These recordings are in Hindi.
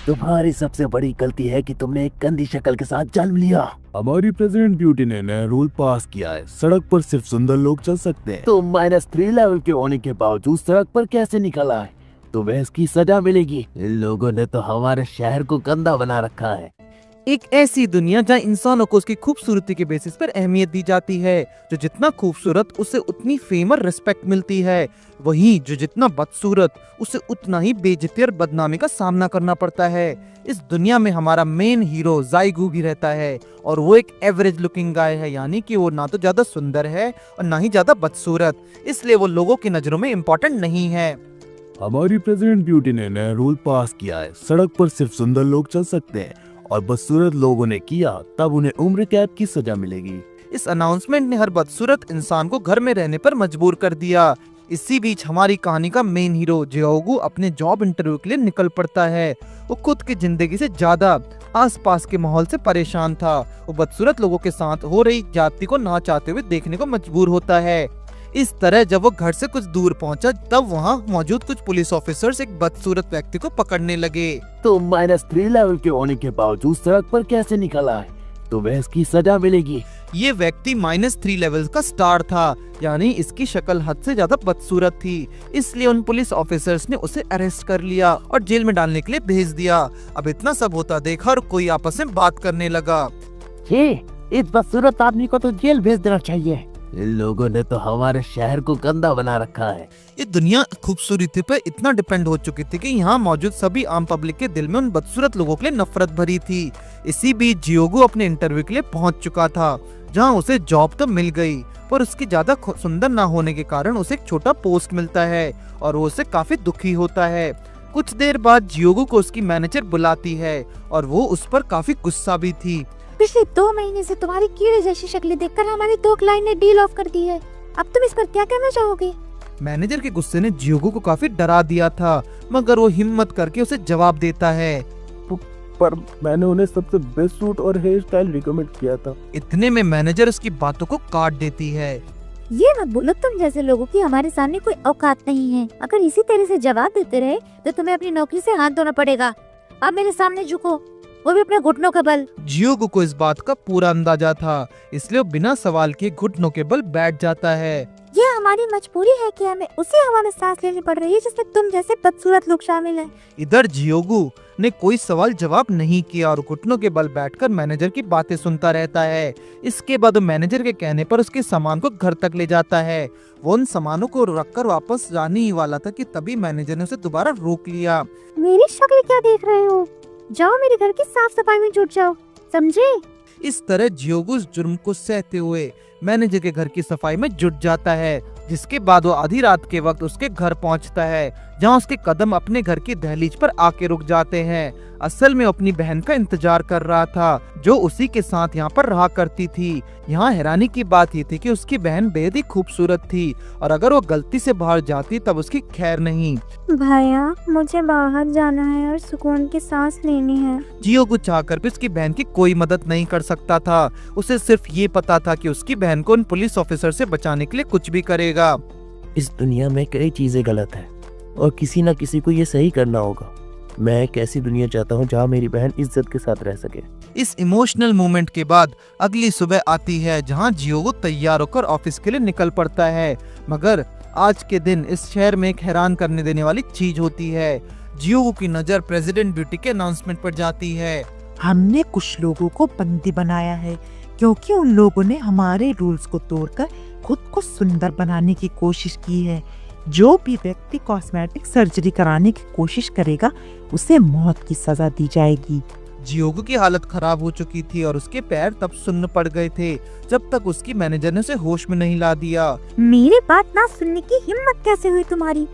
तुम्हारी सबसे बड़ी गलती है कि तुमने एक गंदी शक्ल के साथ जन्म लिया। हमारी प्रेसिडेंट ब्यूटी ने नया रूल पास किया है, सड़क पर सिर्फ सुंदर लोग चल सकते हैं। तुम -3 लेवल के होने के बावजूद सड़क पर कैसे निकला है? तुम्हें इसकी सजा मिलेगी। इन लोगों ने तो हमारे शहर को गंदा बना रखा है। एक ऐसी दुनिया जहाँ इंसानों को उसकी खूबसूरती के बेसिस पर अहमियत दी जाती है। जो जितना खूबसूरत उसे उतनी फेम और रिस्पेक्ट मिलती है, वहीं जो जितना बदसूरत उसे उतना ही बेइज्जती और बदनामी का सामना करना पड़ता है। इस दुनिया में हमारा मेन हीरो ज़ाइगू भी रहता है और वो एक एवरेज लुकिंग गाय है, यानी कि वो ना तो ज्यादा सुंदर है और ना ही ज्यादा बदसूरत, इसलिए वो लोगों की नजरों में इम्पोर्टेंट नहीं है। हमारी प्रेसिडेंट ब्यूटी ने नया रूल पास किया है, सड़क पर सिर्फ सुंदर लोग चल सकते हैं और बदसूरत लोगों ने किया तब उन्हें उम्र कैद की सजा मिलेगी। इस अनाउंसमेंट ने हर बदसूरत इंसान को घर में रहने पर मजबूर कर दिया। इसी बीच हमारी कहानी का मेन हीरो जियोगू अपने जॉब इंटरव्यू के लिए निकल पड़ता है। वो खुद की जिंदगी से ज्यादा आसपास के माहौल से परेशान था। वो बदसूरत लोगों के साथ हो रही जाति को ना चाहते हुए देखने को मजबूर होता है। इस तरह जब वो घर से कुछ दूर पहुंचा, तब वहां मौजूद कुछ पुलिस ऑफिसर्स एक बदसूरत व्यक्ति को पकड़ने लगे। तुम -3 लेवल के होने के बावजूद सड़क पर कैसे निकला है? तुम्हें इसकी सजा मिलेगी। ये व्यक्ति -3 लेवल का स्टार था, यानी इसकी शक्ल हद से ज्यादा बदसूरत थी। इसलिए उन पुलिस ऑफिसर्स ने उसे अरेस्ट कर लिया और जेल में डालने के लिए भेज दिया। अब इतना सब होता देखा और कोई आपस में बात करने लगा। इस बदसूरत आदमी को तो जेल भेज देना चाहिए। इन लोगों ने तो हमारे शहर को गंदा बना रखा है। ये दुनिया खूबसूरती पर इतना डिपेंड हो चुकी थी कि यहाँ मौजूद सभी आम पब्लिक के दिल में उन बदसूरत लोगों के लिए नफरत भरी थी। इसी बीच जियोगू अपने इंटरव्यू के लिए पहुंच चुका था, जहाँ उसे जॉब तो मिल गई, पर उसकी ज्यादा सुंदर ना होने के कारण उसे एक छोटा पोस्ट मिलता है और वो उसे काफी दुखी होता है। कुछ देर बाद जियोगू को उसकी मैनेजर बुलाती है और वो उस पर काफी गुस्सा भी थी। पिछले 2 महीने से तुम्हारी कीड़े जैसी शक्लें देखकर हमारी 2 क्लाइंट ने डील ऑफ कर दी है। अब तुम इस पर क्या कहना चाहोगे? मैनेजर के गुस्से ने जियोगू को काफी डरा दिया था, मगर वो हिम्मत करके उसे जवाब देता है। पर मैंने उन्हें सबसे बेस्ट सूट और हेयर स्टाइल रिकमेंड किया था। इतने में मैनेजर उसकी बातों को काट देती है। ये मत बोलो, तुम जैसे लोगों की हमारे सामने कोई औकात नहीं है। अगर इसी तरह से जवाब देते रहे तो तुम्हें अपनी नौकरी से हाथ धोना पड़ेगा। अब मेरे सामने झुको, वो भी अपने घुटनों का बल। जियोगू को इस बात का पूरा अंदाजा था, इसलिए वो बिना सवाल के घुटनों के बल बैठ जाता है। ये हमारी मजबूरी है कि हमें उसी हवा में सांस लेनी पड़ रही है जिसमें तुम जैसे बदसूरत लोग शामिल हैं। इधर जियोगू ने कोई सवाल जवाब नहीं किया और घुटनों के बल बैठकर मैनेजर की बातें सुनता रहता है। इसके बाद वो मैनेजर के कहने पर उसके सामान को घर तक ले जाता है। वो उन सामानों को रखकर वापस जाने ही वाला था कि तभी मैनेजर ने उसे दोबारा रोक लिया। मेरी शक्ल क्या देख रहे हो? जाओ मेरे घर की साफ सफाई में जुट जाओ, समझे? इस तरह जियोगू इस जुर्म को सहते हुए मैनेजर के घर की सफाई में जुट जाता है, जिसके बाद वो आधी रात के वक्त उसके घर पहुंचता है, जहां उसके कदम अपने घर की दहलीज पर आके रुक जाते हैं। असल में अपनी बहन का इंतजार कर रहा था, जो उसी के साथ यहाँ पर रहा करती थी। यहाँ हैरानी की बात ये थी कि उसकी बहन बेहद ही खूबसूरत थी और अगर वो गलती से बाहर जाती तब उसकी खैर नहीं। भैया, मुझे बाहर जाना है और सुकून की सांस लेनी है। जियोगू चाहकर भी उसकी बहन की कोई मदद नहीं कर सकता था। उसे सिर्फ ये पता था कि उसकी बहन को उन पुलिस ऑफिसर से बचाने के लिए कुछ भी करेगा। इस दुनिया में कई चीजें गलत है और किसी न किसी को ये सही करना होगा। मैं एक ऐसी दुनिया चाहता हूँ जहाँ मेरी बहन इज्जत के साथ रह सके। इस इमोशनल मोमेंट के बाद अगली सुबह आती है, जहाँ जियोगू तैयार होकर ऑफिस के लिए निकल पड़ता है। मगर आज के दिन इस शहर में एक हैरान करने देने वाली चीज होती है। जियोगू की नजर प्रेसिडेंट ब्यूटी के अनाउंसमेंट पर जाती है। हमने कुछ लोगों को बंदी बनाया है क्योंकि उन लोगों ने हमारे रूल्स को तोड़कर खुद को सुंदर बनाने की कोशिश की है। जो भी व्यक्ति कॉस्मेटिक सर्जरी कराने की कोशिश करेगा उसे मौत की सजा दी जाएगी। जियोगू की हालत खराब हो चुकी थी और उसके पैर तब सुन्न पड़ गए थे, जब तक उसकी मैनेजर ने उसे होश में नहीं ला दिया। मेरी बात ना सुनने की हिम्मत कैसे हुई तुम्हारी?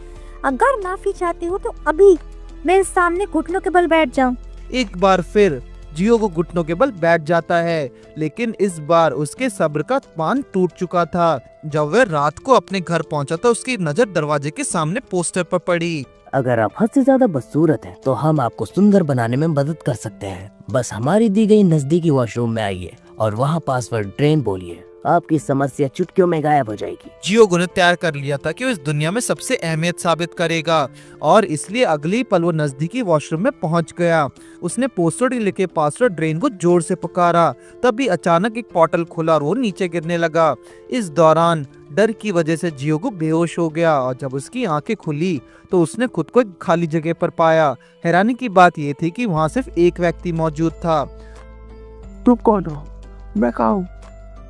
अगर माफी चाहते हो तो अभी मेरे सामने घुटनों के बल बैठ जाओ। एक बार फिर जियोगू घुटनों के बल बैठ जाता है, लेकिन इस बार उसके सब्र का बांध टूट चुका था। जब वह रात को अपने घर पहुंचा तो उसकी नजर दरवाजे के सामने पोस्टर पर पड़ी। अगर आप हद से ज्यादा बदसूरत हैं, तो हम आपको सुंदर बनाने में मदद कर सकते हैं। बस हमारी दी गई नजदीकी वॉशरूम में आइए और वहाँ पासवर्ड ड्रेन बोलिए आपकी समस्या चुटकियों में गायब हो जाएगी। जियोगो ने तैयार कर लिया था कि वो इस दुनिया में सबसे अहमियत साबित करेगा और इसलिए अगली पल वो नजदीकी वॉशरूम में पहुंच गया। उसने पोस्टर लिखे पासवर्ड ड्रेन को जोर से पुकारा। तभी अचानक एक पोर्टल खुला और वो नीचे गिरने लगा। इस दौरान डर की वजह से जियोगो बेहोश हो गया और जब उसकी आंखें खुली तो उसने खुद को एक खाली जगह पर पाया। हैरानी की बात यह थी कि वहां सिर्फ एक व्यक्ति मौजूद था। तुम कौन हो? मैं कहाँ हूँ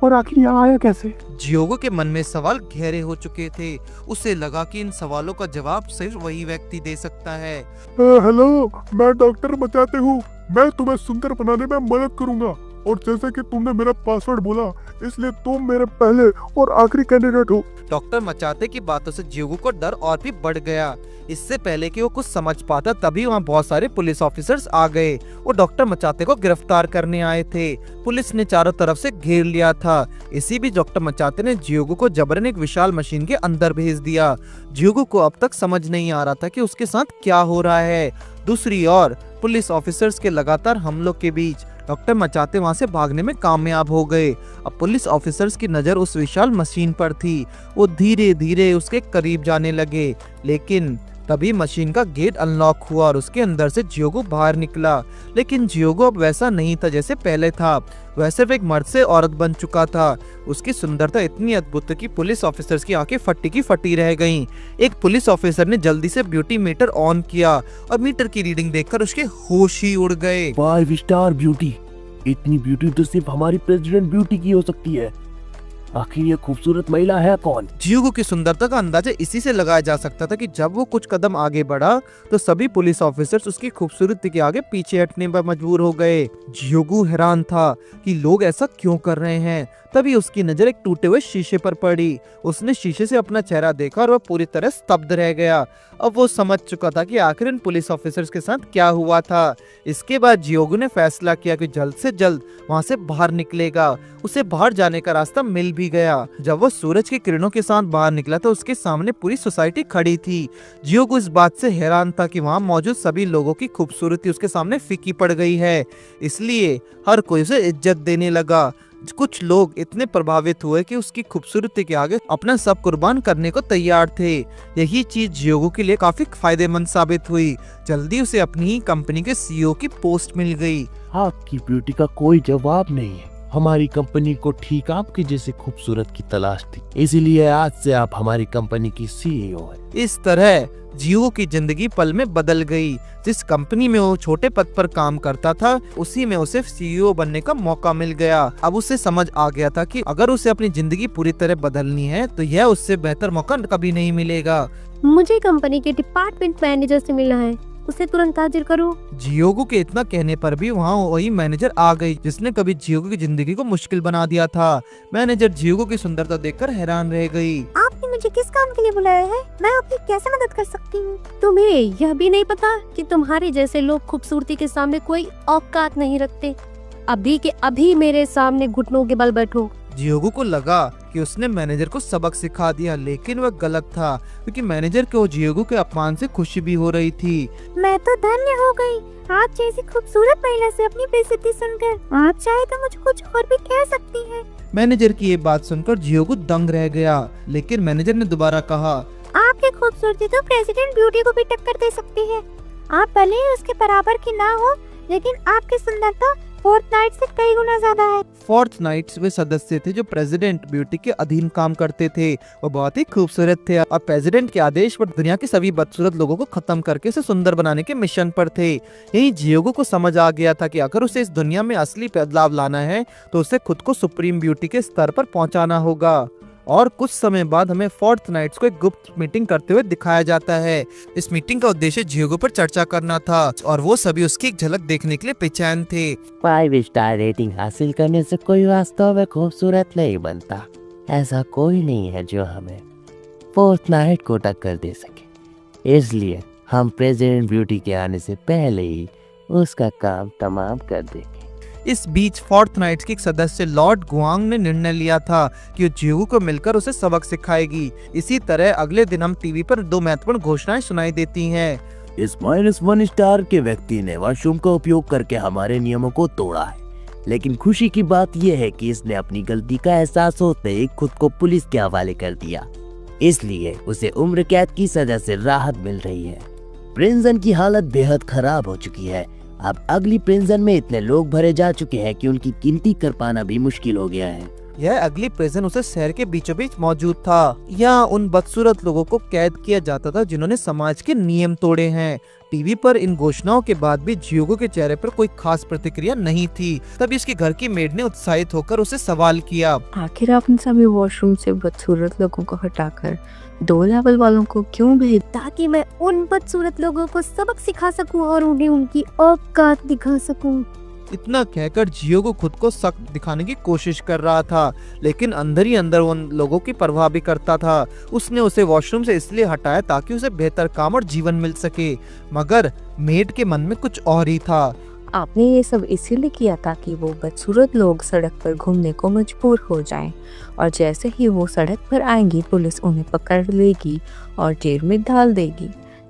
और आखिर यहाँ आया कैसे? जियोगो के मन में सवाल गहरे हो चुके थे। उसे लगा कि इन सवालों का जवाब सिर्फ वही व्यक्ति दे सकता है। हेलो, मैं डॉक्टर मचाते हूँ। मैं तुम्हें सुंदर बनाने में मदद करूंगा और जैसे कि तुमने मेरा पासवर्ड बोला इसलिए तुम मेरे पहले और आखिरी कैंडिडेट हो। डॉक्टर मचाते की बातों से जियोगो को डर और भी बढ़ गया। इससे पहले कि वो कुछ समझ पाता तभी वहाँ बहुत सारे पुलिस ऑफिसर्स आ गए। वो डॉक्टर मचाते को गिरफ्तार करने आए थे। पुलिस ने चारों तरफ से घेर लिया था। इसी बीच डॉक्टर मचाते ने जियोगो को जबरन एक विशाल मशीन के अंदर भेज दिया। जियोगो को अब तक समझ नहीं आ रहा था कि उसके साथ क्या हो रहा है। दूसरी ओर पुलिस ऑफिसर्स के लगातार हमलों के बीच डॉक्टर मचाते वहां से भागने में कामयाब हो गए। अब पुलिस ऑफिसर्स की नजर उस विशाल मशीन पर थी। वो धीरे धीरे उसके करीब जाने लगे, लेकिन तभी मशीन का गेट अनलॉक हुआ और उसके अंदर से जियोगो बाहर निकला। लेकिन जियोगो अब वैसा नहीं था जैसे पहले था। वह सिर्फ एक मर्द से औरत बन चुका था। उसकी सुंदरता इतनी अद्भुत थी कि पुलिस ऑफिसर्स की आंखें फटी की फटी रह गईं। एक पुलिस ऑफिसर ने जल्दी से ब्यूटी मीटर ऑन किया और मीटर की रीडिंग देखकर उसके होश ही उड़ गए। 5 स्टार ब्यूटी। इतनी ब्यूटी तो सिर्फ हमारी प्रेसिडेंट ब्यूटी की हो सकती है। आखिर ये खूबसूरत महिला है कौन? जियोगो की सुंदरता का अंदाजा इसी से लगाया जा सकता था कि जब वो कुछ कदम आगे बढ़ा तो सभी पुलिस ऑफिसर्स उसकी खूबसूरती के आगे पीछे हटने पर मजबूर हो गए। जियोगो हैरान था कि लोग ऐसा क्यों कर रहे हैं। तभी उसकी नजर एक टूटे हुए शीशे पर पड़ी। उसने शीशे से अपना चेहरा देखा और वह पूरी तरह स्तब्ध रह गया। अब वो समझ चुका था कि आखिर इन पुलिस ऑफिसर्स के साथ क्या हुआ था। इसके बाद जियोगो ने फैसला किया कि जल्द से जल्द वहां से बाहर निकलेगा। उसे बाहर जाने का रास्ता मिल भी गया। जब वो सूरज की किरणों के साथ बाहर निकला तो उसके सामने पूरी सोसाइटी खड़ी थी। जियोगो इस बात से हैरान था कि वहां मौजूद सभी लोगों की खूबसूरती उसके सामने फीकी पड़ गई है, इसलिए हर कोई उसे इज्जत देने लगा। कुछ लोग इतने प्रभावित हुए कि उसकी खूबसूरती के आगे अपना सब कुर्बान करने को तैयार थे। यही चीज जियोगो के लिए काफी फायदेमंद साबित हुई। जल्दी उसे अपनी ही कंपनी के सीईओ की पोस्ट मिल गई। आपकी ब्यूटी का कोई जवाब नहीं है। हमारी कंपनी को ठीक आपकी जैसी खूबसूरत की तलाश थी, इसीलिए आज से आप हमारी कंपनी की सीईओ हैं। इस तरह जियोगो की जिंदगी पल में बदल गई। जिस कंपनी में वो छोटे पद पर काम करता था उसी में उसे सीईओ बनने का मौका मिल गया। अब उसे समझ आ गया था कि अगर उसे अपनी जिंदगी पूरी तरह बदलनी है तो यह उससे बेहतर मौका कभी नहीं मिलेगा। मुझे कंपनी के डिपार्टमेंट मैनेजर से मिलना है, उसे तुरंत हाजिर करो। जियोगो के इतना कहने पर भी वहाँ वही मैनेजर आ गई जिसने कभी जियोगो की जिंदगी को मुश्किल बना दिया था। मैनेजर जियोगो की सुंदरता देखकर हैरान रह गई। आपने मुझे किस काम के लिए बुलाया है? मैं आपकी कैसे मदद कर सकती हूँ? तुम्हें यह भी नहीं पता कि तुम्हारे जैसे लोग खूबसूरती के सामने कोई औकात नहीं रखते। अभी के अभी मेरे सामने घुटनों के बल बैठो। जियोगो को लगा कि उसने मैनेजर को सबक सिखा दिया, लेकिन वह गलत था क्योंकि मैनेजर को जियोगो के अपमान से खुशी भी हो रही थी। मैं तो धन्य हो गई आप जैसी खूबसूरत महिला से अपनी बेइज्जती सुनकर। आप चाहे तो मुझे कुछ और भी कह सकती हैं। मैनेजर की ये बात सुनकर जियोगो दंग रह गया, लेकिन मैनेजर ने दोबारा कहा, आपकी खूबसूरती तो प्रेसिडेंट ब्यूटी को भी टक्कर दे सकती है। आप भले ही उसके बराबर की ना हो, लेकिन आपकी सुंदरता फोर्टनाइट से कई गुना ज्यादा है। फोर्टनाइट्स वे सदस्य थे जो प्रेसिडेंट ब्यूटी के अधीन काम करते थे। वो बहुत ही खूबसूरत थे और प्रेसिडेंट के आदेश पर दुनिया के सभी बदसूरत लोगों को खत्म करके उसे सुंदर बनाने के मिशन पर थे। यही जियोगो को समझ आ गया था कि अगर उसे इस दुनिया में असली बदलाव लाना है तो उसे खुद को सुप्रीम ब्यूटी के स्तर पर पहुंचाना होगा। और कुछ समय बाद हमें फोर्टनाइट्स को एक गुप्त मीटिंग करते हुए दिखाया जाता है। इस मीटिंग का उद्देश्य जियोगो पर चर्चा करना था और वो सभी उसकी एक झलक देखने के लिए बेचैन थे। 5 स्टार रेटिंग हासिल करने से कोई वास्तव में खूबसूरत नहीं बनता। ऐसा कोई नहीं है जो हमें फोर्टनाइट को टक्कर दे सके, इसलिए हम प्रेसिडेंट ब्यूटी के आने से पहले ही उसका काम तमाम कर देंगे। इस बीच फोर्टनाइट्स के एक सदस्य लॉर्ड गुआंग ने निर्णय लिया था कि वो जियोगो को मिलकर उसे सबक सिखाएगी। इसी तरह अगले दिन हम टीवी पर 2 महत्वपूर्ण घोषणाएं सुनाई देती हैं। इस -1 स्टार के व्यक्ति ने वॉशरूम का उपयोग करके हमारे नियमों को तोड़ा है। लेकिन खुशी की बात यह है कि इसने अपनी गलती का एहसास होते ही खुद को पुलिस के हवाले कर दिया, इसलिए उसे उम्र कैद की सजा से राहत मिल रही है। प्रिजन की हालत बेहद खराब हो चुकी है। अब अगली प्रिजन में इतने लोग भरे जा चुके हैं कि उनकी गिनती कर पाना भी मुश्किल हो गया है। यह अगली प्रिजन उसे शहर के बीचों बीच मौजूद था। यहाँ उन बदसूरत लोगों को कैद किया जाता था जिन्होंने समाज के नियम तोड़े हैं। टीवी पर इन घोषणाओं के बाद भी जियोगो के चेहरे पर कोई खास प्रतिक्रिया नहीं थी। तभी इसके घर की मेड ने उत्साहित होकर उसे सवाल किया, आखिर आप इन सभी वॉशरूम से बदसूरत लोगों को हटाकर 2 लेवल वालों को क्यों भेज? ताकि मैं उन बदसूरत लोगों को सबक सिखा सकूं और उन्हें उनकी औकात दिखा सकूं। इतना कहकर जियोगो खुद को सख्त दिखाने की कोशिश कर रहा था, लेकिन अंदर ही अंदर उन लोगों की परवाह भी करता था। उसने उसे वॉशरूम से इसलिए हटाया ताकि उसे बेहतर काम और जीवन मिल सके, मगर मेड के मन में कुछ और ही था। आपने ये सब इसीलिए किया ताकि वो बदसूरत लोग सड़क पर घूमने को मजबूर हो जाएं, और जैसे ही वो सड़क पर आएंगी पुलिस उन्हें पकड़ लेगी और जेल में डाल देगी।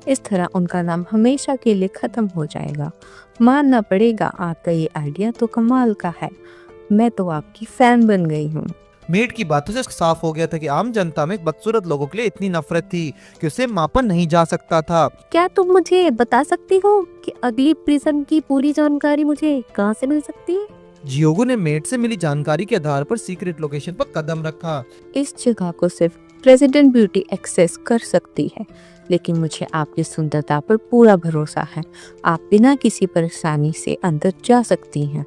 इस तरह उनका नाम हमेशा के लिए खत्म हो जाएगा। मानना पड़ेगा आपका ये आइडिया तो कमाल का है। मैं तो आपकी फैन बन गई हूँ। मेड की बातों से साफ हो गया था कि आम जनता में बदसूरत लोगों के लिए इतनी नफरत थी कि उसे मापा नहीं जा सकता था। क्या तुम मुझे बता सकती हो कि अगली प्रिजन की पूरी जानकारी मुझे कहाँ से मिल सकती है? जियोगो ने मेड से मिली जानकारी के आधार पर सीक्रेट लोकेशन पर कदम रखा। इस जगह को सिर्फ प्रेसिडेंट ब्यूटी एक्सेस कर सकती है, लेकिन मुझे आपकी सुंदरता पर पूरा भरोसा है। आप बिना किसी परेशानी से अंदर जा सकती हैं।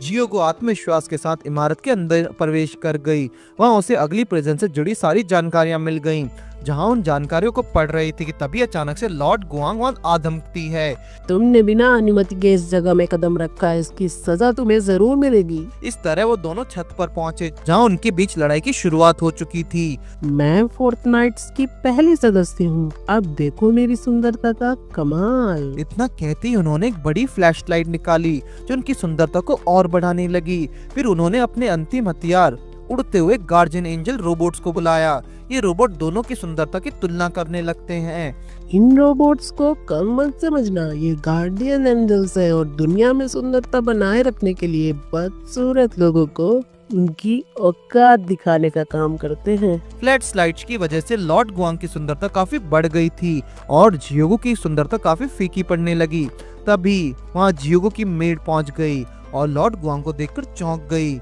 जियोगो आत्मविश्वास के साथ इमारत के अंदर प्रवेश कर गई। वहां उसे अगली प्रिजन से जुड़ी सारी जानकारियां मिल गईं। जहां उन जानकारियों को पढ़ रही थी कि तभी अचानक से लॉर्ड गुआंग वहां आ धमकती है। तुमने बिना अनुमति के इस जगह में कदम रखा है, इसकी सजा तुम्हें जरूर मिलेगी। इस तरह वो दोनों छत पर पहुंचे जहां उनके बीच लड़ाई की शुरुआत हो चुकी थी। मैं फोर्टनाइट्स की पहली सदस्य हूँ, अब देखो मेरी सुंदरता का कमाल। इतना कहते ही उन्होंने एक बड़ी फ्लैशलाइट निकाली जो उनकी सुंदरता को और बढ़ाने लगी। फिर उन्होंने अपने अंतिम हथियार उड़ते हुए गार्जियन एंजल रोबोट्स को बुलाया। ये रोबोट दोनों की सुंदरता की तुलना करने लगते हैं। इन रोबोट्स को कम मत समझना, ये गार्डियन एंजल्स है और दुनिया में सुंदरता बनाए रखने के लिए बदसूरत लोगों को उनकी औकात दिखाने का काम करते हैं। फ्लैट स्लाइड्स की वजह से लॉर्ड गुआंग की सुंदरता काफी बढ़ गई थी और जियोगो की सुंदरता काफी फीकी पड़ने लगी। तभी वहाँ जियोगो की मेड पहुँच गई और लॉर्ड गुआंग को देखकर चौंक गई।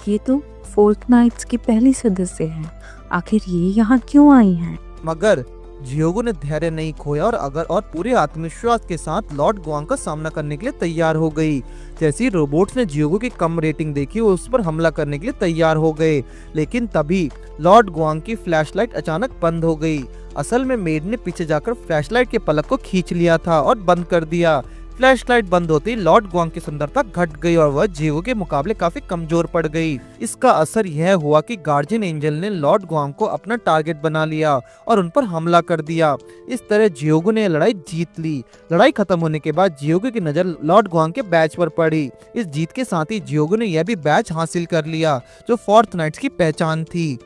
ये तो फोर्टनाइट्स की पहली सदस्य है, आखिर ये यहाँ क्यों आई हैं? मगर जियोगो ने धैर्य नहीं खोया और पूरे आत्मविश्वास के साथ लॉर्ड गुआंग का सामना करने के लिए तैयार हो गई। जैसे ही रोबोट्स ने जियोगो की कम रेटिंग देखी वो उस पर हमला करने के लिए तैयार हो गए, लेकिन तभी लॉर्ड गुआंग की फ्लैशलाइट अचानक बंद हो गई। असल में मेड ने पीछे जाकर फ्लैशलाइट के पलक को खींच लिया था और बंद कर दिया। फ्लैशलाइट बंद होते ही लॉर्ड गुआंग की सुंदरता घट गई और वह जियोगो के मुकाबले काफी कमजोर पड़ गई। इसका असर यह हुआ कि गार्जियन एंजल ने लॉर्ड गुआंग को अपना टारगेट बना लिया और उन पर हमला कर दिया। इस तरह जियोगो ने लड़ाई जीत ली। लड़ाई खत्म होने के बाद जियोगो की नजर लॉर्ड गुआंग के बैच पर पड़ी। इस जीत के साथ ही जियोगो ने यह भी बैच हासिल कर लिया जो फोर्टनाइट्स की पहचान थी।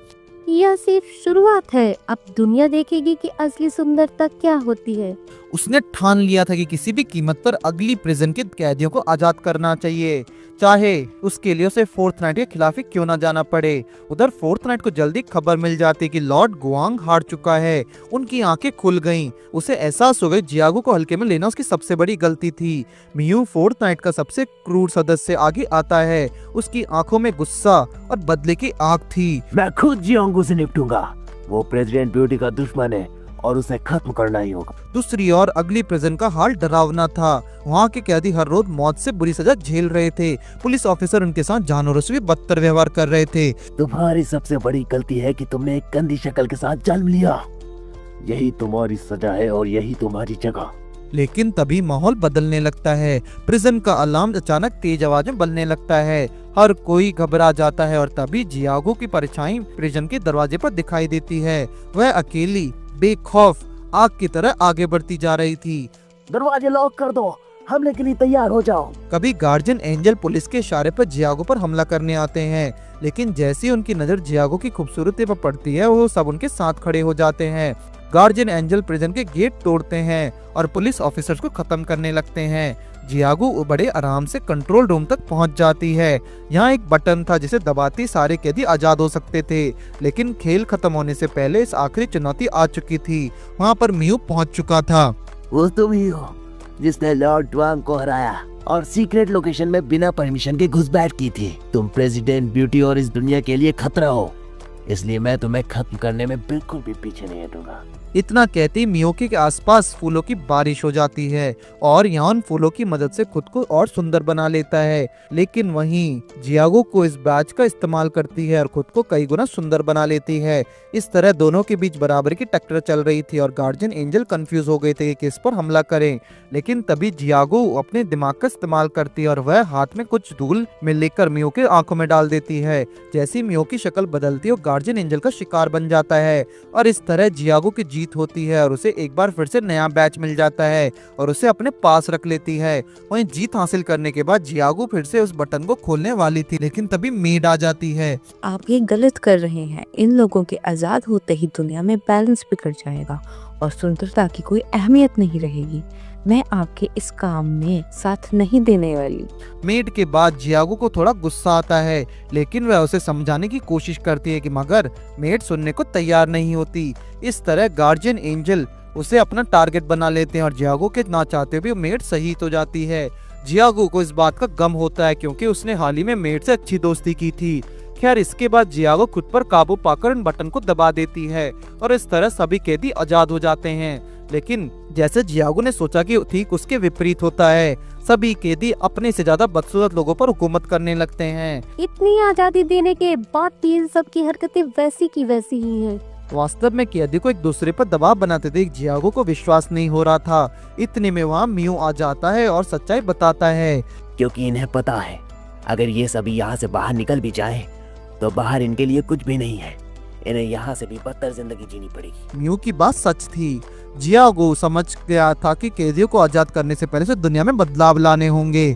यह सिर्फ शुरुआत है, अब दुनिया देखेगी कि असली सुंदरता क्या होती है। उसने ठान लिया था कि किसी भी कीमत पर अगली प्रिजन के कैदियों को आजाद करना चाहिए, चाहे उसके लिए उसे फोर्टनाइट के खिलाफ ही क्यों ना जाना पड़े। उधर फोर्टनाइट को जल्दी खबर मिल जाती कि लॉर्ड गुआंग हार चुका है। उनकी आंखें खुल गईं। उसे एहसास हो गया जियोगो को हल्के में लेना उसकी सबसे बड़ी गलती थी। मियू फोर्टनाइट का सबसे क्रूर सदस्य आगे आता है। उसकी आंखों में गुस्सा और बदले की आग थी। मैं खुद जियोगो से निपटूंगा। वो प्रेसिडेंट ब्यूटी का दुश्मन है और उसे खत्म करना ही होगा। दूसरी ओर अगली प्रिजन का हाल डरावना था। वहाँ के कैदी हर रोज मौत से बुरी सजा झेल रहे थे। पुलिस ऑफिसर उनके साथ जानवरों से भी बदतर व्यवहार कर रहे थे। तुम्हारी सबसे बड़ी गलती है कि तुमने एक गंदी शक्ल के साथ जन्म लिया। यही तुम्हारी सजा है और यही तुम्हारी जगह। लेकिन तभी माहौल बदलने लगता है। प्रिजन का अलार्म अचानक तेज आवाज में बजने लगता है। हर कोई घबरा जाता है और तभी जियोगो की परछाई प्रिजन के दरवाजे पर दिखाई देती है। वह अकेली बेखौफ आग की तरह आगे बढ़ती जा रही थी। दरवाजे लॉक कर दो, हमले के लिए तैयार हो जाओ। कभी गार्जियन एंजल पुलिस के इशारे पर जियोगो पर हमला करने आते हैं, लेकिन जैसे ही उनकी नजर जियोगो की खूबसूरती पर पड़ती है वो सब उनके साथ खड़े हो जाते हैं। गार्जियन एंजल प्रिजन के गेट तोड़ते हैं और पुलिस ऑफिसर्स को खत्म करने लगते हैं। जियागो बड़े आराम से कंट्रोल रूम तक पहुंच जाती है। यहाँ एक बटन था जिसे दबाते ही सारे कैदी आजाद हो सकते थे, लेकिन खेल खत्म होने से पहले इस आखिरी चुनौती आ चुकी थी। वहाँ पर मियू पहुंच चुका था। वो तुम ही हो जिसने लॉर्ड ड्वांग को हराया और सीक्रेट लोकेशन में बिना परमिशन के घुसपैठ की थी। तुम प्रेसिडेंट ब्यूटी और इस दुनिया के लिए खतरा हो, इसलिए मैं तुम्हें खत्म करने में बिल्कुल भी पीछे नहीं हटूंगा। इतना कहते ही मियोकी के आसपास फूलों की बारिश हो जाती है और यहाँ उन फूलों की मदद से खुद को और सुंदर बना लेता है। लेकिन वहीं जियागो को इस बैच का इस्तेमाल करती है और खुद को कई गुना सुंदर बना लेती है। इस तरह दोनों के बीच बराबर की टक्कर चल रही थी और गार्जियन एंजल कंफ्यूज हो गए थे कि किस पर हमला करें। लेकिन तभी जियागो अपने दिमाग का इस्तेमाल करती है और वह हाथ में कुछ धूल में लेकर मियो के आंखों में डाल देती है। जैसी मियो की शक्ल बदलती है वो गार्जियन एंजल का शिकार बन जाता है और इस तरह जियागो की जीत होती है और उसे एक बार फिर से नया बैच मिल जाता है और उसे अपने पास रख लेती है। वहीं जीत हासिल करने के बाद जियागो फिर से उस बटन को खोलने वाली थी, लेकिन तभी मेड आ जाती है। आप ये गलत कर रहे हैं। इन लोगों के आजाद होते ही दुनिया में बैलेंस बिगड़ जाएगा और सुंदरता की कोई अहमियत नहीं रहेगी। मैं आपके इस काम में साथ नहीं देने वाली। मेड के बाद जियागो को थोड़ा गुस्सा आता है, लेकिन वह उसे समझाने की कोशिश करती है कि मगर मेड सुनने को तैयार नहीं होती। इस तरह गार्जियन एंजल उसे अपना टारगेट बना लेते हैं और जियागो के ना चाहते हुए मेड शहीद हो जाती है। जियागो को इस बात का गम होता है क्योंकि उसने हाल ही में मेड से अच्छी दोस्ती की थी। खैर इसके बाद जियागो खुद पर काबू पाकर इन बटन को दबा देती है और इस तरह सभी कैदी आजाद हो जाते हैं। लेकिन जैसे जियागो ने सोचा कि ठीक उसके विपरीत होता है। सभी कैदी अपने से ज्यादा बदसूरत लोगों पर हुकूमत करने लगते हैं। इतनी आजादी देने के बाद भी इन सब की हरकतें वैसी की वैसी ही हैं। वास्तव में कैदी को एक दूसरे पर दबाव बनाते थे। जियागो को विश्वास नहीं हो रहा था। इतने में वहाँ मियो आ जाता है और सच्चाई बताता है। क्योंकि इन्हें पता है अगर ये सभी यहाँ से बाहर निकल भी जाए तो बाहर इनके लिए कुछ भी नहीं है। इन्हें यहाँ से भी बदतर जिंदगी जीनी पड़ेगी। मियो की बात सच थी। जियागो समझ गया था कि कैदियों को आजाद करने से पहले से दुनिया में बदलाव लाने होंगे।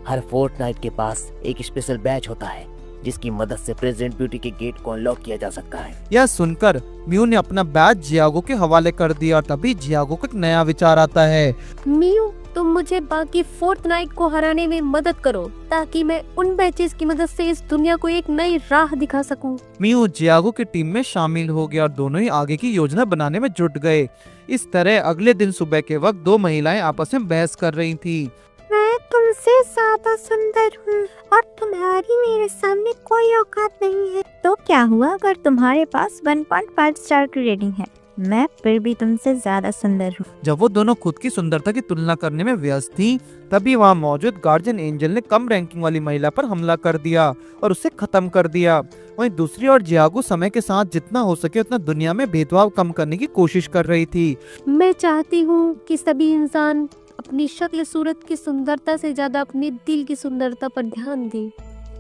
हर फोर्टनाइट के पास एक स्पेशल बैच होता है जिसकी मदद से प्रेसिडेंट ब्यूटी के गेट को अनलॉक किया जा सकता है। यह सुनकर मियो ने अपना बैच जियागो के हवाले कर दिया और तभी जियागो को एक नया विचार आता है। मियो, तुम मुझे बाकी फोर्टनाइट को हराने में मदद करो ताकि मैं उन बैचेस की मदद से इस दुनिया को एक नई राह दिखा सकूं। मियो जियागो की टीम में शामिल हो गया और दोनों ही आगे की योजना बनाने में जुट गए। इस तरह अगले दिन सुबह के वक्त दो महिलाएं आपस में बहस कर रही थी। मैं तुमसे ज्यादा सुंदर हूँ और तुम्हारी मेरे सामने कोई औकात नहीं है। तो क्या हुआ अगर तुम्हारे पास 1.5 स्टार की रेटिंग है? मैं फिर भी तुमसे ज्यादा सुंदर हूँ। जब वो दोनों खुद की सुंदरता की तुलना करने में व्यस्त थी, तभी वहाँ मौजूद गार्जियन एंजल ने कम रैंकिंग वाली महिला पर हमला कर दिया और उसे खत्म कर दिया। वहीं दूसरी ओर जियागो समय के साथ जितना हो सके उतना दुनिया में भेदभाव कम करने की कोशिश कर रही थी। मैं चाहती हूँ कि सभी इंसान अपनी शक्ल सूरत की सुंदरता से ज्यादा अपने दिल की सुंदरता पर ध्यान दें।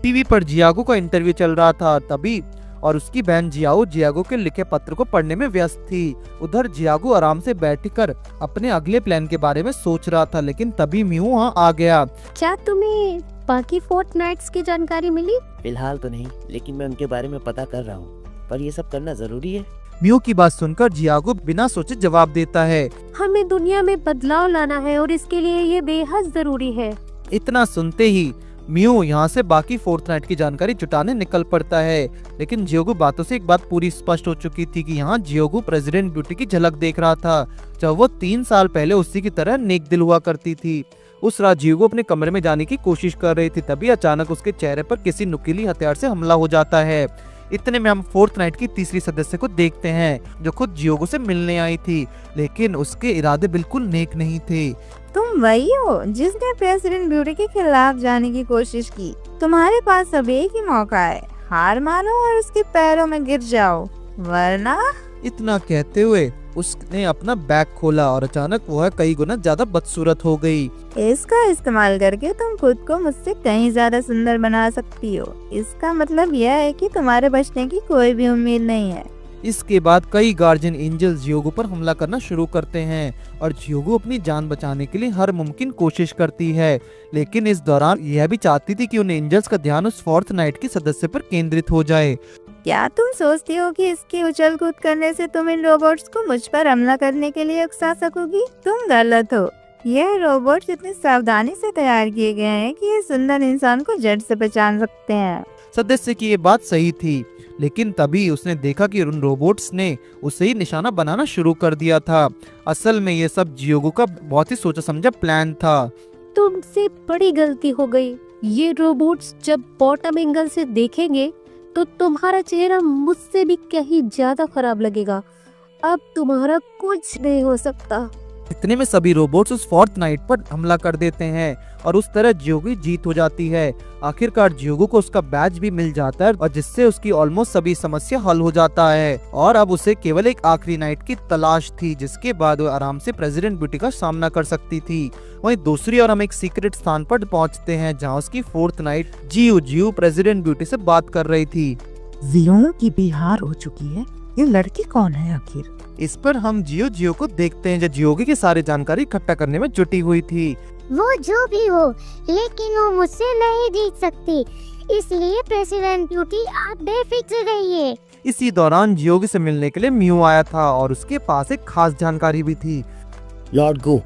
टीवी पर जियागो का इंटरव्यू चल रहा था तभी और उसकी बहन जियाओ जियागो के लिखे पत्र को पढ़ने में व्यस्त थी। उधर जियागो आराम से बैठकर अपने अगले प्लान के बारे में सोच रहा था, लेकिन तभी मियो वहाँ आ गया। क्या तुम्हें बाकी फोर्टनाइट्स की जानकारी मिली? फिलहाल तो नहीं, लेकिन मैं उनके बारे में पता कर रहा हूँ। पर ये सब करना जरूरी है? मियो की बात सुनकर जियागो बिना सोचे जवाब देता है। हमें दुनिया में बदलाव लाना है और इसके लिए ये बेहद जरूरी है। इतना सुनते ही मियो यहाँ से बाकी फोर्टनाइट की जानकारी जुटाने निकल पड़ता है। लेकिन जियोगो बातों से एक बात पूरी स्पष्ट हो चुकी थी कि यहाँ जियोगो प्रेसिडेंट ब्यूटी की झलक देख रहा था जब वो 3 साल पहले उसी की तरह नेक दिल हुआ करती थी। उस रात जियोगो अपने कमरे में जाने की कोशिश कर रही थी, तभी अचानक उसके चेहरे पर किसी नुकीली हथियार से हमला हो जाता है। इतने में हम फोर्टनाइट की तीसरी सदस्य को देखते हैं जो खुद जियोगो से मिलने आई थी, लेकिन उसके इरादे बिल्कुल नेक नहीं थे। तुम वही हो जिसने प्रेसिडेंट ब्यूटी के खिलाफ जाने की कोशिश की। तुम्हारे पास अब एक ही मौका है, हार मानो और उसके पैरों में गिर जाओ, वरना। इतना कहते हुए उसने अपना बैग खोला और अचानक वह कई गुना ज्यादा बदसूरत हो गई। इसका इस्तेमाल करके तुम खुद को मुझसे कहीं ज्यादा सुंदर बना सकती हो। इसका मतलब यह है कि तुम्हारे बचने की कोई भी उम्मीद नहीं है। इसके बाद कई गार्जियन एंजल जियोगो पर हमला करना शुरू करते हैं और जियोगो अपनी जान बचाने के लिए हर मुमकिन कोशिश करती है, लेकिन इस दौरान यह भी चाहती थी कि उन एंजल्स का ध्यान उस फोर्टनाइट के सदस्य पर केंद्रित हो जाए। क्या तुम सोचती हो कि इसकी उछल कूद करने से तुम इन रोबोट्स को मुझ पर हमला करने के लिए उकसा सकोगी? तुम गलत हो। ये रोबोट इतनी सावधानी से तैयार किए गए हैं कि ये सुंदर इंसान को झट से पहचान सकते हैं। सदस्य की ये बात सही थी, लेकिन तभी उसने देखा कि उन रोबोट्स ने उसे ही निशाना बनाना शुरू कर दिया था। असल में ये सब जियोगो का बहुत ही सोचा समझा प्लान था। तुमसे बड़ी गलती हो गई। ये रोबोट्स जब बॉटम एंगल से देखेंगे तो तुम्हारा चेहरा मुझसे भी कहीं ज्यादा खराब लगेगा। अब तुम्हारा कुछ नहीं हो सकता। इतने में सभी रोबोट्स उस फोर्थ नाइट पर हमला कर देते हैं और उस तरह जियोगो की जीत हो जाती है। आखिरकार जियोगो को उसका बैज भी मिल जाता है और जिससे उसकी ऑलमोस्ट सभी समस्या हल हो जाता है और अब उसे केवल एक आखिरी नाइट की तलाश थी, जिसके बाद वो आराम से प्रेसिडेंट ब्यूटी का सामना कर सकती थी। वहीं दूसरी ओर हम एक सीक्रेट स्थान पर पहुंचते हैं जहां उसकी फोर्थ नाइट जियो प्रेसिडेंट ब्यूटी से बात कर रही थी। जियो की भी हार हो चुकी है। ये लड़की कौन है आखिर? इस पर हम जियो को देखते हैं जो जियोगी की सारी जानकारी इकट्ठा करने में जुटी हुई थी। वो जो भी हो, लेकिन वो मुझसे नहीं जीत सकती, इसलिए प्रेसिडेंट ब्यूटी आप बेफिक्र रहिए। इसी दौरान जियोगी से मिलने के लिए म्यू आया था और उसके पास एक खास जानकारी भी थी। लॉर्ड गो,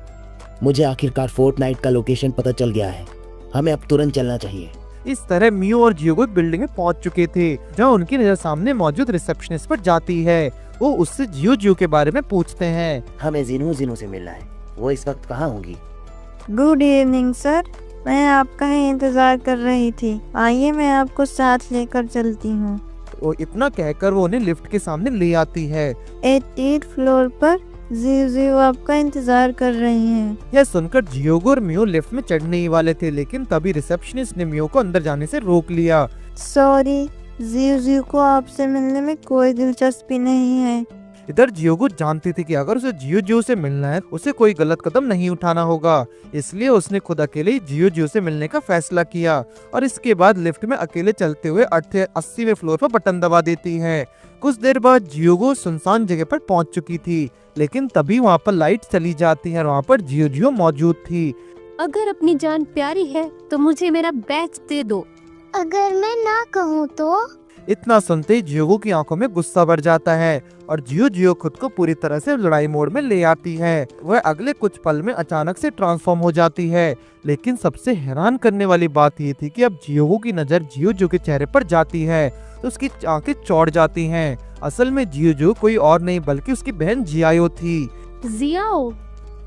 मुझे आखिरकार फोर्थ नाइट का लोकेशन पता चल गया है। हमें अब तुरंत चलना चाहिए। इस तरह म्यू और जियोगो बिल्डिंग में पहुंच चुके थे जहां उनकी नजर सामने मौजूद रिसेप्शनिस्ट पर जाती है। वो उससे जियो के बारे में पूछते हैं। हमें जिनो से मिलना है। वो इस वक्त कहाँ होंगी? गुड इवनिंग सर, मैं आपका ही इंतजार कर रही थी। आइए मैं आपको साथ लेकर चलती हूँ। वो इतना कहकर वो उन्हें लिफ्ट के सामने ले आती है। 88 फ्लोर पर जियो आपका इंतजार कर रही हैं। यह सुनकर जियोगो और म्यू लिफ्ट में चढ़ने ही वाले थे, लेकिन तभी रिसेप्शनिस्ट ने म्यू को अंदर जाने से रोक लिया। सॉरी, जियो को आपसे मिलने में कोई दिलचस्पी नहीं है। इधर जियोगो जानती थी कि अगर उसे जियो से मिलना है उसे कोई गलत कदम नहीं उठाना होगा, इसलिए उसने खुद अकेले ही जियो से मिलने का फैसला किया और इसके बाद लिफ्ट में अकेले चलते हुए 80वें फ्लोर पर बटन दबा देती है। कुछ देर बाद जियोगो सुनसान जगह पर पहुंच चुकी थी, लेकिन तभी वहाँ पर लाइट चली जाती है और वहाँ पर जियो मौजूद थी। अगर अपनी जान प्यारी है तो मुझे मेरा बैच दे दो। अगर मैं ना कहूँ तो? इतना सुनते ही जियोगो की आंखों में गुस्सा भर जाता है और जियो खुद को पूरी तरह से लड़ाई मोड में ले आती है। वह अगले कुछ पल में अचानक से ट्रांसफॉर्म हो जाती है, लेकिन सबसे हैरान करने वाली बात ये थी कि अब जियोगो की नजर जियो के चेहरे पर जाती है तो उसकी आंखें चौड़ जाती हैं। असल में जियो कोई और नहीं बल्कि उसकी बहन जियाओ थी। जियाओ,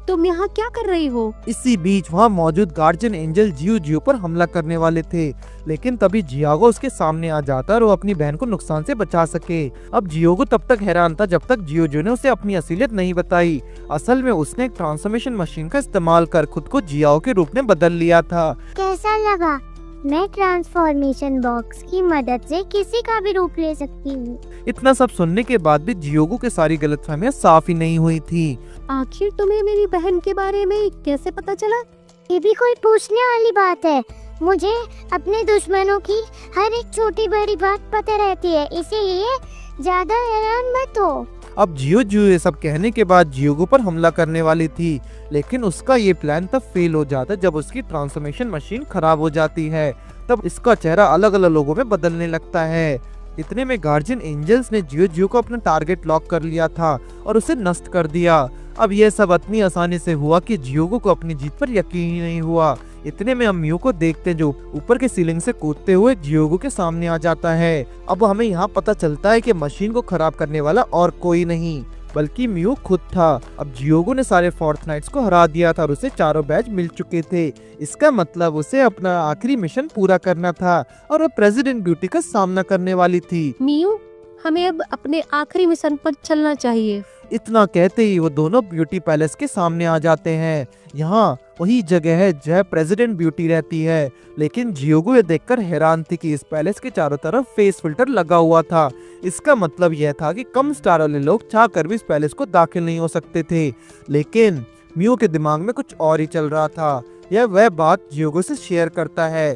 तुम यहाँ क्या कर रही हो? इसी बीच वहाँ मौजूद गार्जियन एंजल जियो पर हमला करने वाले थे, लेकिन तभी जियागो उसके सामने आ जाता और वो अपनी बहन को नुकसान से बचा सके। अब जियोगो तब तक हैरान था जब तक जियो ने उसे अपनी असलियत नहीं बताई। असल में उसने एक ट्रांसफॉर्मेशन मशीन का इस्तेमाल कर खुद को जियाओ के रूप में बदल लिया था। कैसा लगा? मैं ट्रांसफॉर्मेशन बॉक्स की मदद से किसी का भी रूप ले सकती हूँ। इतना सब सुनने के बाद भी जियोगो के सारी गलतफहमियां साफ ही नहीं हुई थी। आखिर तुम्हें मेरी बहन के बारे में कैसे पता चला? ये भी कोई पूछने वाली बात है? मुझे अपने दुश्मनों की हर एक छोटी बड़ी बात पता रहती है, इसीलिए ज्यादा हैरान मत हो। अब जियो ये सब कहने के बाद जियोगो पर हमला करने वाली थी, लेकिन उसका ये प्लान तब फेल हो जाता जब उसकी ट्रांसफॉर्मेशन मशीन खराब हो जाती है। तब इसका चेहरा अलग अलग लोगों में बदलने लगता है। इतने में गार्जियन एंजल्स ने जियो को अपना टारगेट लॉक कर लिया था और उसे नष्ट कर दिया। अब यह सब इतनी आसानी से हुआ कि जियोगो को अपनी जीत पर यकीन ही नहीं हुआ। इतने में हम म्यू को देखते जो ऊपर के सीलिंग से कूदते हुए जियोगो के सामने आ जाता है। अब हमें यहाँ पता चलता है कि मशीन को खराब करने वाला और कोई नहीं बल्कि म्यू खुद था। अब जियोगो ने सारे फोर्थ नाइट्स को हरा दिया था और उसे चारों बैज मिल चुके थे। इसका मतलब उसे अपना आखिरी मिशन पूरा करना था और वो प्रेसिडेंट ब्यूटी का सामना करने वाली थी। म्यू, हमें अब अपने आखिरी मिशन पर चलना चाहिए। इतना कहते ही वो दोनों ब्यूटी पैलेस के सामने आ जाते हैं। यहाँ वही जगह है जहाँ प्रेसिडेंट ब्यूटी रहती है, लेकिन जियोगो ये देखकर हैरान थी कि इस पैलेस के चारों तरफ फेस फिल्टर लगा हुआ था। इसका मतलब यह था कि कम स्टार वाले लोग चाह कर भी इस पैलेस को दाखिल नहीं हो सकते थे। लेकिन म्यू के दिमाग में कुछ और ही चल रहा था। यह वह बात जियोगो से शेयर करता है।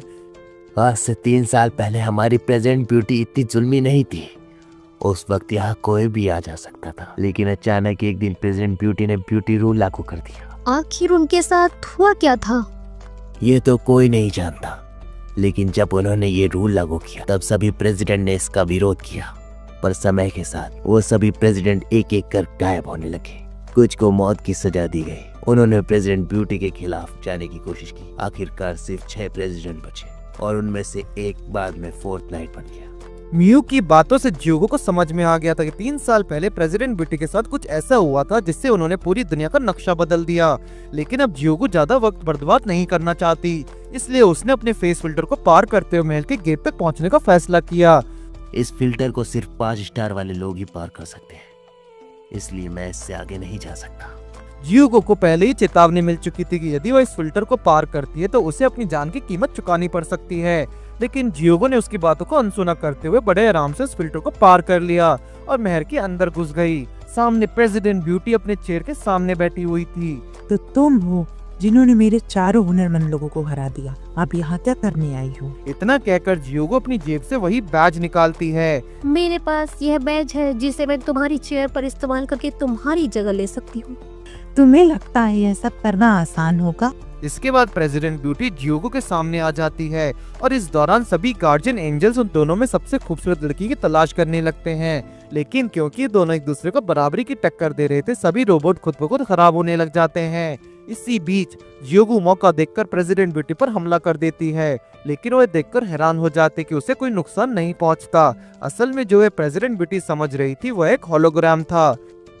आज से 3 साल पहले हमारी प्रेसिडेंट ब्यूटी इतनी जुल्मी नहीं थी। उस वक्त यहाँ कोई भी आ जा सकता था, लेकिन अचानक एक दिन प्रेसिडेंट ब्यूटी ने ब्यूटी रूल लागू कर दिया। आखिर उनके साथ हुआ क्या था? ये तो कोई नहीं जानता, लेकिन जब उन्होंने ये रूल लागू किया तब सभी प्रेसिडेंट ने इसका विरोध किया। पर समय के साथ वो सभी प्रेसिडेंट एक एक कर गायब होने लगे। कुछ को मौत की सजा दी गई उन्होंने प्रेसिडेंट ब्यूटी के खिलाफ जाने की कोशिश की। आखिरकार सिर्फ 6 प्रेसिडेंट बचे और उनमें से एक बाद में फोर्थ नाइट बन गया। मियू की बातों से जियोगो को समझ में आ गया था कि 3 साल पहले प्रेसिडेंट ब्यूटी के साथ कुछ ऐसा हुआ था जिससे उन्होंने पूरी दुनिया का नक्शा बदल दिया। लेकिन अब जियोगो ज्यादा वक्त बर्बाद नहीं करना चाहती, इसलिए उसने अपने फेस फिल्टर को पार करते हुए महल के गेट तक पहुंचने का फैसला किया। इस फिल्टर को सिर्फ 5 स्टार वाले लोग ही पार कर सकते हैं, इसलिए मैं इससे आगे नहीं जा सकता। जियोगो को पहले ही चेतावनी मिल चुकी थी कि यदि वह इस फिल्टर को पार करती है तो उसे अपनी जान की कीमत चुकानी पड़ सकती है। लेकिन जियोगो ने उसकी बातों को अनसुना करते हुए बड़े आराम से उस फिल्टर को पार कर लिया और महल के अंदर घुस गई। सामने प्रेसिडेंट ब्यूटी अपने चेयर के सामने बैठी हुई थी। तो तुम हो जिन्होंने मेरे चारों हुनरमंद लोगों को हरा दिया, आप यहाँ क्या करने आई हो? इतना कहकर जियोगो अपनी जेब से वही बैज निकालती है। मेरे पास यह बैज है जिसे मैं तुम्हारी चेयर पर इस्तेमाल करके तुम्हारी जगह ले सकती हूँ। तुम्हें लगता है यह सब करना आसान होगा? इसके बाद प्रेसिडेंट ब्यूटी जियोगो के सामने आ जाती है और इस दौरान सभी गार्जियन एंजल्स उन दोनों में सबसे खूबसूरत लड़की की तलाश करने लगते हैं। लेकिन क्योंकि दोनों एक दूसरे को बराबरी की टक्कर दे रहे थे, सभी रोबोट खुद ब खुद खराब होने लग जाते हैं। इसी बीच जियोगो मौका देखकर प्रेसिडेंट ब्यूटी पर हमला कर देती है, लेकिन वो देखकर हैरान हो जाते कि उसे कोई नुकसान नहीं पहुंचता। असल में जो है प्रेसिडेंट ब्यूटी समझ रही थी वह एक होलोग्राम था।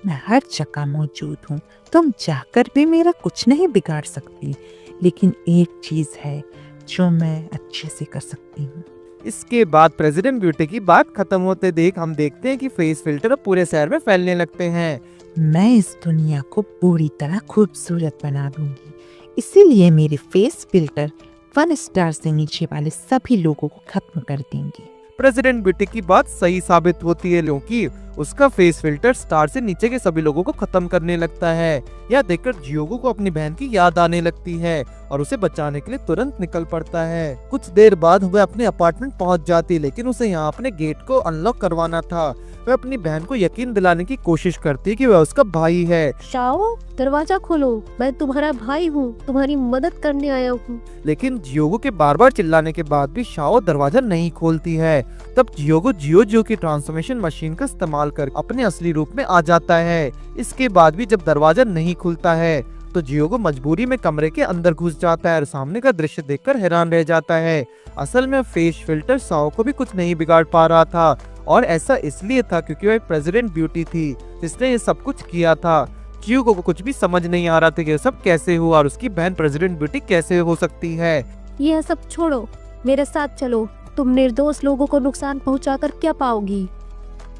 मैं हर जगह मौजूद हूँ, तुम चाहकर भी मेरा कुछ नहीं बिगाड़ सकती, लेकिन एक चीज है जो मैं अच्छे से कर सकती हूँ। इसके बाद प्रेसिडेंट ब्यूटी की बात खत्म होते देख हम देखते हैं कि फेस फिल्टर पूरे शहर में फैलने लगते हैं। मैं इस दुनिया को पूरी तरह खूबसूरत बना दूंगी, इसीलिए मेरे फेस फिल्टर 1 स्टार से नीचे वाले सभी लोगों को खत्म कर देंगे। प्रेसिडेंट ब्यूटी की बात सही साबित होती है, क्योंकि उसका फेस फिल्टर स्टार से नीचे के सभी लोगों को खत्म करने लगता है। यह देखकर जियोगो को अपनी बहन की याद आने लगती है और उसे बचाने के लिए तुरंत निकल पड़ता है। कुछ देर बाद वह अपने अपार्टमेंट पहुंच जाती, लेकिन उसे यहाँ अपने गेट को अनलॉक करवाना था। वह अपनी बहन को यकीन दिलाने की कोशिश करती कि वह उसका भाई है। शाओ, दरवाजा खोलो, मैं तुम्हारा भाई हूँ, तुम्हारी मदद करने आया हूँ। लेकिन जियोगो के बार बार चिल्लाने के बाद भी शाओ दरवाजा नहीं खोलती है। तब जियोगो जियो की ट्रांसफॉर्मेशन मशीन का इस्तेमाल कर अपने असली रूप में आ जाता है। इसके बाद भी जब दरवाजा नहीं खुलता है तो जियोगो मजबूरी में कमरे के अंदर घुस जाता है और सामने का दृश्य देखकर हैरान रह जाता है। असल में फेस फिल्टर शाओ को भी कुछ नहीं बिगाड़ पा रहा था, और ऐसा इसलिए था क्योंकि वह प्रेसिडेंट ब्यूटी थी जिसने ये सब कुछ किया था। जियोगो को कुछ भी समझ नहीं आ रहा था कि ये सब कैसे हुआ और उसकी बहन प्रेसिडेंट ब्यूटी कैसे हो सकती है। यह सब छोड़ो, मेरे साथ चलो। तुम निर्दोष लोगों को नुकसान पहुंचाकर क्या पाओगी?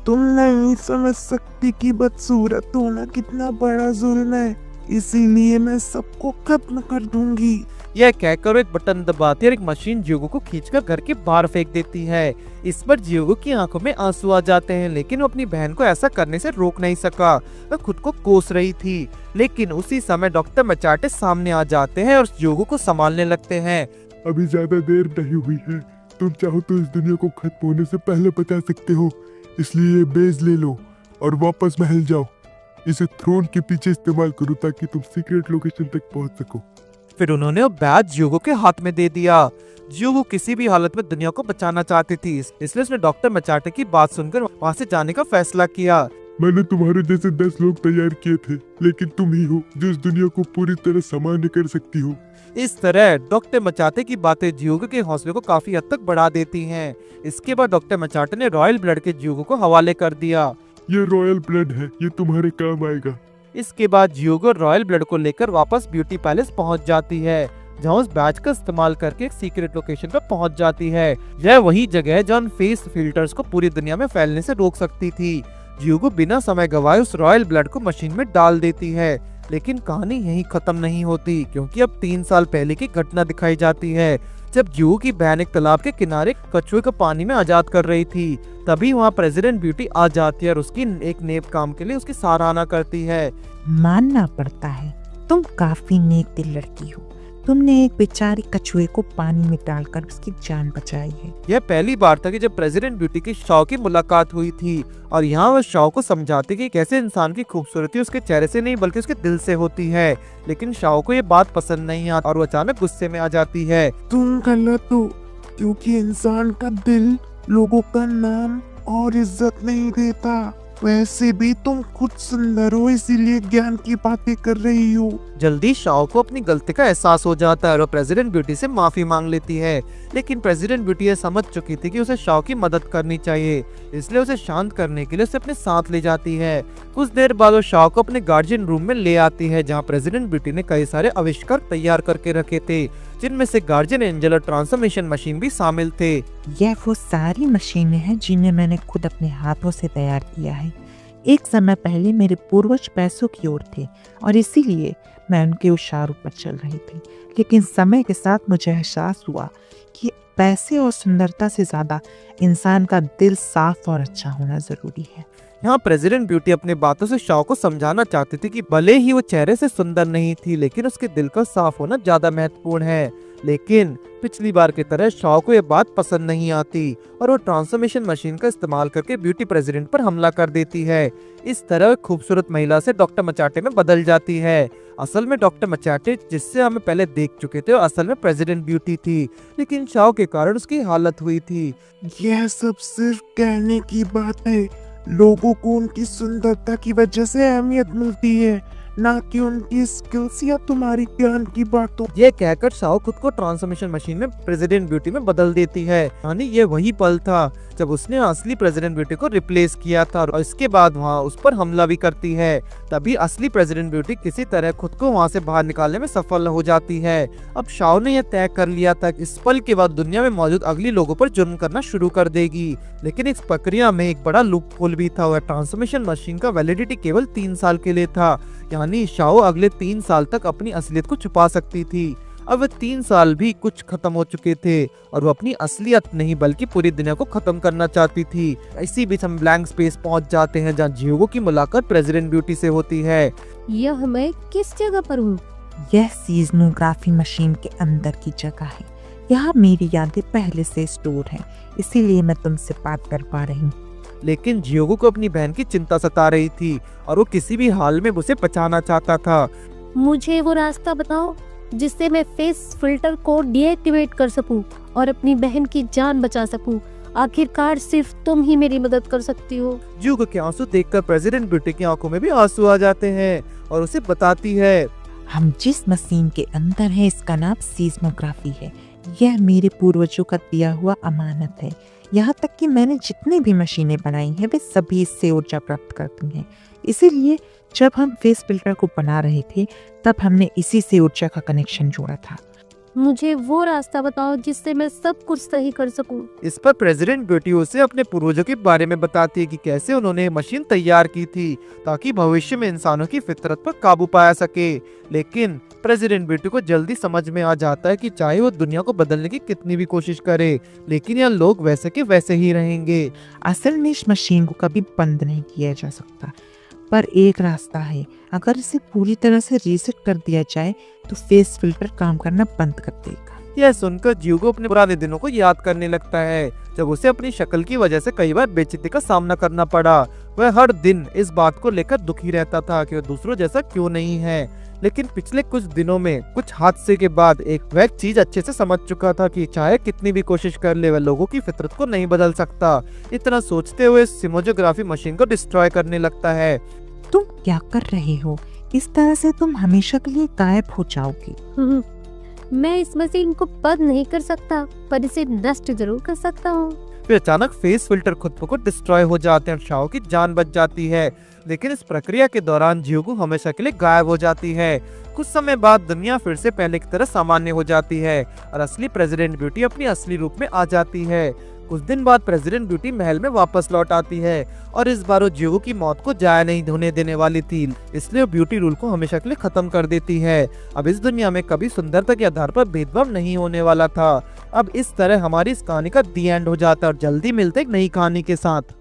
तुम नहीं समझ सकती कि बदसूरत होना कितना बड़ा जुल्म है, इसीलिए मैं सबको खत्म कर दूंगी। यह कहकर एक बटन दबाती और एक मशीन जियोगो को खींचकर घर के बाहर फेंक देती है। इस पर जियोगो की आंखों में आंसू आ जाते हैं, लेकिन वो अपनी बहन को ऐसा करने से रोक नहीं सका। वह खुद को कोस रही थी, लेकिन उसी समय डॉक्टर मचाटे सामने आ जाते हैं और जियोगो को संभालने लगते हैं। अभी ज्यादा देर नहीं हुई है, तुम चाहो तो इस दुनिया को खत्म होने से पहले बचा सकते हो, इसलिए ये बेज ले लो और वापस महल जाओ। इसे थ्रोन के पीछे इस्तेमाल करो ताकि तुम सीक्रेट लोकेशन तक पहुंच सको। फिर उन्होंने वो बैज जियोगो के हाथ में दे दिया। जियोगो किसी भी हालत में दुनिया को बचाना चाहती थी, इसलिए उसने डॉक्टर मचाटे की बात सुनकर वहाँ से जाने का फैसला किया। मैंने तुम्हारे जैसे 10 लोग तैयार किए थे, लेकिन तुम ही हो जो इस दुनिया को पूरी तरह सामान्य कर सकती हो। इस तरह डॉक्टर मचाटे की बातें जियोगो के हौसले को काफी हद तक बढ़ा देती हैं। इसके बाद डॉक्टर मचाटे ने रॉयल ब्लड के जियोगो को हवाले कर दिया। ये रॉयल ब्लड है, ये तुम्हारे काम आएगा। इसके बाद जियोगो रॉयल ब्लड को लेकर वापस ब्यूटी पैलेस पहुंच जाती है, जहां उस बैच का इस्तेमाल करके एक सीक्रेट लोकेशन पर पहुंच जाती है। यह वही जगह है जहां फेस फिल्टर्स को पूरी दुनिया में फैलने से रोक सकती थी। जियोगो बिना समय गवाए उस रॉयल ब्लड को मशीन में डाल देती है, लेकिन कहानी यहीं खत्म नहीं होती, क्योंकि अब 3 साल पहले की घटना दिखाई जाती है जब जियोगो की बहन एक तालाब के किनारे कछुए को पानी में आजाद कर रही थी। तभी वहाँ प्रेसिडेंट ब्यूटी आ जाती है और उसकी एक नेक काम के लिए उसकी सराहना करती है। मानना पड़ता है तुम काफी नेक दिल लड़की हो, तुमने एक बेचारे कछुए को पानी में डालकर उसकी जान बचाई है। यह पहली बार था कि जब प्रेसिडेंट ब्यूटी की शाओ की मुलाकात हुई थी, और यहाँ वह शाओ को समझाती कि कैसे इंसान की खूबसूरती उसके चेहरे से नहीं बल्कि उसके दिल से होती है। लेकिन शाओ को ये बात पसंद नहीं आती और वो अचानक गुस्से में आ जाती है। तुम गलत हो, क्योंकि इंसान का दिल लोगों का नाम और इज्जत नहीं देता। वैसे भी तुम खुद सुंदर हो, इसीलिए ज्ञान की बातें कर रही हो। जल्दी शाओ को अपनी गलती का एहसास हो जाता है और वो प्रेसिडेंट ब्यूटी से माफी मांग लेती है। लेकिन प्रेसिडेंट ब्यूटी ये समझ चुकी थी कि उसे शाओ की मदद करनी चाहिए, इसलिए उसे शांत करने के लिए उसे अपने साथ ले जाती है। कुछ देर बाद वो शाओ को अपने गार्जियन रूम में ले आती है, जहाँ प्रेसिडेंट ब्यूटी ने कई सारे आविष्कार तैयार करके रखे थे, जिनमें से गार्जियन एंजल और ट्रांसफॉर्मेशन मशीन भी शामिल थे। यह वो सारी मशीनें हैं जिन्हें मैंने खुद अपने हाथों से तैयार किया है। एक समय पहले मेरे पूर्वज पैसों की ओर थे और इसीलिए मैं उनके इशारों पर चल रही थी, लेकिन समय के साथ मुझे एहसास हुआ कि पैसे और सुंदरता से ज्यादा इंसान का दिल साफ और अच्छा होना जरूरी है। यहाँ प्रेसिडेंट ब्यूटी अपनी बातों से शाओ को समझाना चाहती थी कि भले ही वो चेहरे से सुंदर नहीं थी, लेकिन उसके दिल का साफ होना ज्यादा महत्वपूर्ण है। लेकिन पिछली बार की तरह शाओ को यह बात पसंद नहीं आती और वो ट्रांसफॉर्मेशन मशीन का इस्तेमाल करके ब्यूटी प्रेसिडेंट पर हमला कर देती है। इस तरह खूबसूरत महिला से डॉक्टर मचाटे में बदल जाती है। असल में डॉक्टर मचाटे, जिससे हमें पहले देख चुके थे, असल में प्रेसिडेंट ब्यूटी थी, लेकिन शाओ के कारण उसकी हालत हुई थी। यह सब सिर्फ कहने की बात है। लोगों को उनकी सुंदरता की वजह से अहमियत मिलती है, ना कि उनकी स्किल्स या तुम्हारी ज्ञान की बातों। ये कहकर शाओ खुद को ट्रांसफॉर्मेशन मशीन में प्रेसिडेंट ब्यूटी में बदल देती है। यानी ये वही पल था जब उसने असली प्रेसिडेंट ब्यूटी को रिप्लेस किया था और इसके बाद वहाँ उस पर हमला भी करती है। तभी असली प्रेसिडेंट ब्यूटी किसी तरह खुद को वहाँ से बाहर निकालने में सफल हो जाती है। अब शाओ ने यह तय कर लिया था कि इस पल के बाद दुनिया में मौजूद अगली लोगों पर जुर्म करना शुरू कर देगी। लेकिन इस प्रक्रिया में एक बड़ा लूप होल भी था। वह ट्रांसफॉर्मेशन मशीन का वैलिडिटी केवल 3 साल के लिए था, यानी शाओ अगले 3 साल तक अपनी असलियत को छुपा सकती थी। अब वह 3 साल भी कुछ खत्म हो चुके थे और वो अपनी असलियत नहीं बल्कि पूरी दुनिया को खत्म करना चाहती थी। इसी बीच हम ब्लैंक स्पेस पहुंच जाते हैं, जहां जियोगो की मुलाकात प्रेसिडेंट ब्यूटी से होती है। यह मैं किस जगह पर हूँ? यह सीजनोग्राफी मशीन के अंदर की जगह है। यहाँ मेरी यादें पहले से स्टोर हैं, इसीलिए मैं तुमसे बात कर पा रही हूँ। लेकिन जियोगो को अपनी बहन की चिंता सता रही थी और वो किसी भी हाल में उसे बचाना चाहता था। मुझे वो रास्ता बताओ जिससे मैं फेस फिल्टर को डीएक्टिवेट कर सकूं और अपनी बहन की जान बचा सकूं। आखिरकार सिर्फ तुम ही मेरी मदद कर सकती हो। जियोगो के आंसू देखकर प्रेसिडेंट ब्यूटी की आंखों में भी आंसू आ जाते हैं और उसे बताती है, हम जिस मशीन के अंदर हैं इसका नाम सीजनोग्राफी है। यह मेरे पूर्वजों का दिया हुआ अमानत है। यहाँ तक कि मैंने जितनी भी मशीनें बनाई हैं वे सभी इससे ऊर्जा प्राप्त करती हैं। इसीलिए जब हम फेस फिल्टर को बना रहे थे तब हमने इसी से ऊर्जा का कनेक्शन जोड़ा था। मुझे वो रास्ता बताओ जिससे मैं सब कुछ सही कर सकूं। इस पर प्रेसिडेंट ब्यूटी उसे अपने पूर्वजों के बारे में बताती है कि कैसे उन्होंने मशीन तैयार की थी ताकि भविष्य में इंसानों की फितरत पर काबू पाया सके। लेकिन प्रेसिडेंट ब्यूटी को जल्दी समझ में आ जाता है कि चाहे वो दुनिया को बदलने की कितनी भी कोशिश करे, लेकिन यहाँ लोग वैसे के वैसे ही रहेंगे। असल में इस मशीन को कभी बंद नहीं किया जा सकता, पर एक रास्ता है। अगर इसे पूरी तरह से रीसेट कर दिया जाए तो फेस फिल्टर काम करना बंद कर देगा। यह सुनकर जियोगो अपने पुराने दिनों को याद करने लगता है, जब उसे अपनी शक्ल की वजह से कई बार बेइज्जती का सामना करना पड़ा। वह हर दिन इस बात को लेकर दुखी रहता था कि वह दूसरों जैसा क्यों नहीं है। लेकिन पिछले कुछ दिनों में कुछ हादसे के बाद वह एक चीज अच्छे से समझ चुका था कि चाहे कितनी भी कोशिश कर ले वह लोगों की फितरत को नहीं बदल सकता। इतना सोचते हुए सीजनोग्राफी मशीन को डिस्ट्रॉय करने लगता है। तुम क्या कर रहे हो? इस तरह से तुम हमेशा के लिए गायब हो जाओगे। मैं इस मशीन को बंद नहीं कर सकता, पर इसे नष्ट जरूर कर सकता हूँ। फिर अचानक फेस फिल्टर खुद को डिस्ट्रॉय हो जाते हैं और शाओ की जान बच जाती है। लेकिन इस प्रक्रिया के दौरान जियोगो हमेशा के लिए गायब हो जाती है। कुछ समय बाद दुनिया फिर से पहले की तरह सामान्य हो जाती है और असली प्रेसिडेंट ब्यूटी अपनी असली रूप में आ जाती है। कुछ दिन बाद प्रेसिडेंट ब्यूटी महल में वापस लौट आती है और इस बार वो जियोगो की मौत को जाया नहीं होने देने वाली थी, इसलिए वो ब्यूटी रूल को हमेशा के लिए खत्म कर देती है। अब इस दुनिया में कभी सुंदरता के आधार पर भेदभाव नहीं होने वाला था। अब इस तरह हमारी इस कहानी का दी एंड हो जाता है और जल्दी मिलते एक नई कहानी के साथ।